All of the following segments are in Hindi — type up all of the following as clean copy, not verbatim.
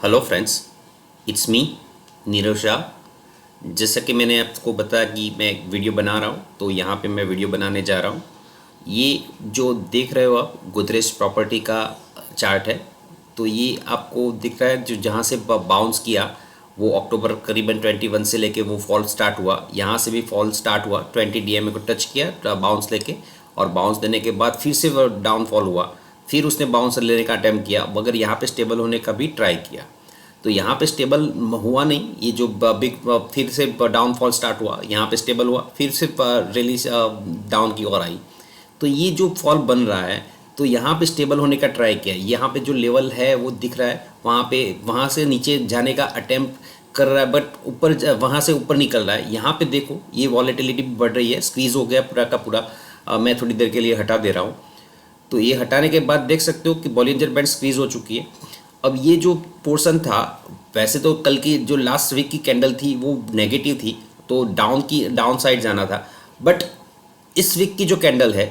Hello friends, it's me Nirav Shah. जैसा कि मैंने आपको बताया कि मैं एक वीडियो बना रहा हूँ, तो यहाँ पे मैं वीडियो बनाने जा रहा हूँ। ये जो देख रहे हो आप गोदरेज प्रॉपर्टी का चार्ट है। तो ये आपको दिख रहा है जो जहाँ से बाउंस किया वो अक्टूबर करीबन 21 से लेके वो फॉल स्टार्ट हुआ। यहाँ से भी फॉल स्टार्ट हुआ, 20 DMA को टच किया बाउंस लेके, और बाउंस देने के बाद फिर से वो डाउनफॉल हुआ। फिर उसने बाउंस लेने का अटैम्प्ट किया, मगर यहाँ पे स्टेबल होने का भी ट्राई किया। तो यहाँ पे स्टेबल हुआ नहीं। ये जो बिग फिर से डाउनफॉल स्टार्ट हुआ, यहाँ पे स्टेबल हुआ, फिर से रिलीज डाउन की ओर आई। तो ये जो फॉल बन रहा है, तो यहाँ पे स्टेबल होने का ट्राई किया। यहाँ पे जो लेवल है वो दिख रहा है, वहाँ से नीचे जाने का अटेम्प्ट कर रहा है, बट वहाँ से ऊपर निकल रहा है। यहाँ पे देखो ये वॉलेटिलिटी बढ़ रही है, स्क्वीज हो गया पूरा का पूरा। मैं थोड़ी देर के लिए हटा दे रहा हूँ। तो ये हटाने के बाद देख सकते हो कि बॉलिंजर बैंड स्क्वीज हो चुकी है। अब ये जो पोर्शन था, वैसे तो कल की जो लास्ट वीक की कैंडल थी वो नेगेटिव थी, तो डाउन साइड जाना था। बट इस वीक की जो कैंडल है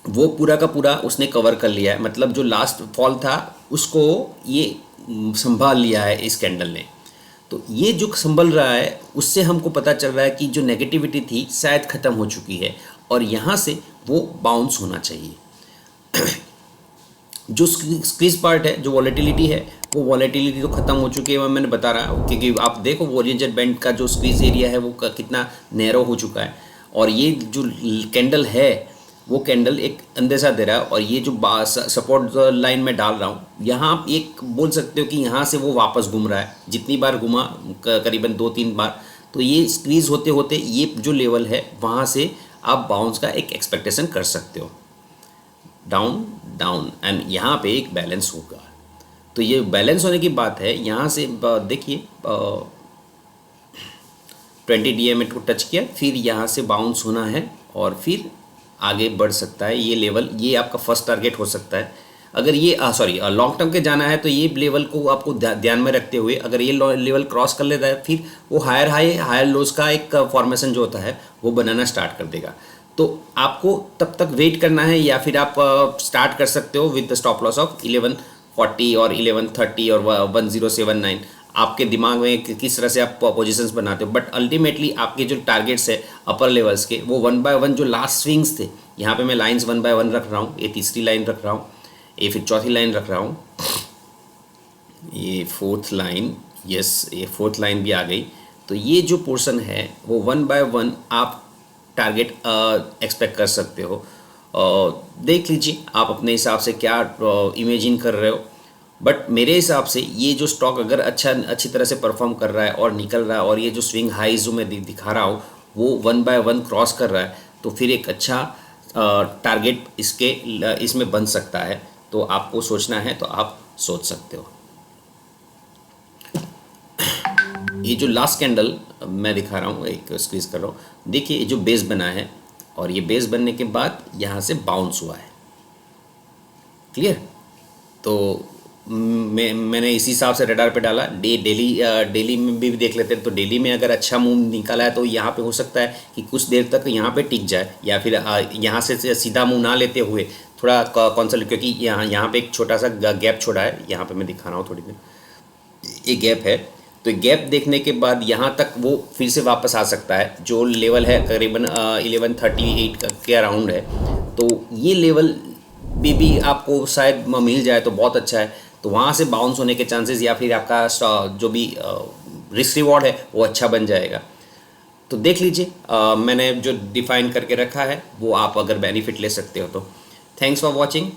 वो पूरा का पूरा उसने कवर कर लिया है। मतलब जो लास्ट फॉल था उसको ये संभाल लिया है इस कैंडल ने। तो ये जो संभल रहा है उससे हमको पता चल रहा है कि जो नेगेटिविटी थी शायद ख़त्म हो चुकी है, और यहाँ से वो बाउंस होना चाहिए। जो स्क्वीज पार्ट है, जो वॉलेटिलिटी है, वो वॉलेटिलिटी तो ख़त्म हो चुकी है, मैंने बता रहा हूँ। क्योंकि आप देखो बॉलिंजर बैंड का जो स्क्वीज एरिया है वो कितना नैरो हो चुका है। और ये जो कैंडल है वो कैंडल एक अंदेशा दे रहा है। और ये जो सपोर्ट लाइन में डाल रहा हूँ, यहाँ आप एक बोल सकते हो कि यहाँ से वो वापस घूम रहा है। जितनी बार घुमा, करीबन 2-3 बार, तो ये स्क्वीज होते होते ये जो लेवल है वहाँ से आप बाउंस का एक एक्सपेक्टेशन कर सकते हो, डाउन डाउन, एंड यहाँ पे एक बैलेंस होगा। तो ये बैलेंस होने की बात है। यहाँ से देखिए 20 DMA को टच किया, फिर यहाँ से बाउंस होना है और फिर आगे बढ़ सकता है। ये लेवल, ये आपका फर्स्ट टारगेट हो सकता है। अगर ये लॉन्ग टर्म के जाना है तो ये लेवल को आपको ध्यान में रखते हुए, अगर ये लेवल क्रॉस कर लेता है, फिर वो हायर हाई हायर लोज का एक फॉर्मेशन जो होता है वो बनाना स्टार्ट कर देगा। तो आपको तब तक वेट करना है, या फिर आप स्टार्ट कर सकते हो with the stop loss of 1140 और 1130 और 1079। आपके दिमाग में किस तरह से आप पोजीशंस बनाते हो, बट अल्टीमेटली आपके जो टारगेट्स है अपर लेवल्स के, वो 1 बाय 1 जो लास्ट स्विंग्स थे, यहाँ पे मैं लाइंस 1 बाय 1 रख रहा हूँ। ये तीसरी लाइन रख रहा हूँ, ये फिर चौथी लाइन रख रहा हूँ, ये फोर्थ लाइन, यस ये फोर्थ लाइन भी आ गई। तो ये जो पोर्शन है वो 1 बाय 1 आप टारगेट एक्सपेक्ट कर सकते हो। देख लीजिए आप अपने हिसाब से क्या इमेजिन कर रहे हो। बट मेरे हिसाब से ये जो स्टॉक अगर अच्छी तरह से परफॉर्म कर रहा है और निकल रहा है, और ये जो स्विंग हाइज जो मैं दिखा रहा हूँ वो 1 बाय 1 क्रॉस कर रहा है, तो फिर एक अच्छा टारगेट इसमें बन सकता है। तो आपको सोचना है तो आप सोच सकते हो। ये जो लास्ट कैंडल मैं दिखा रहा हूँ, एक स्क्रीज कर रहा हूँ, देखिए ये जो बेस बना है, और ये बेस बनने के बाद यहाँ से बाउंस हुआ है। क्लियर? तो मैंने इसी हिसाब से रडार पे डाला। डेली में भी देख लेते हैं। तो डेली में अगर अच्छा मूव निकाला है तो यहाँ पे हो सकता है कि कुछ देर तक यहाँ पे टिक जाए, या फिर यहाँ से सीधा मूव ना लेते हुए थोड़ा कंसल्ट, क्योंकि यहाँ पे एक छोटा सा गैप छोड़ा है। यहाँ पे मैं दिखा रहा हूँ थोड़ी देर, ये गैप है। तो गैप देखने के बाद यहाँ तक वो फिर से वापस आ सकता है। जो लेवल है करीबन 1138 के अराउंड है। तो ये लेवल भी आपको शायद मिल जाए तो बहुत अच्छा है। तो वहाँ से बाउंस होने के चांसेस, या फिर आपका जो भी रिस्क रिवॉर्ड है वो अच्छा बन जाएगा। तो देख लीजिए, मैंने जो डिफाइन करके रखा है वो आप अगर बेनिफिट ले सकते हो तो। Thanks for watching.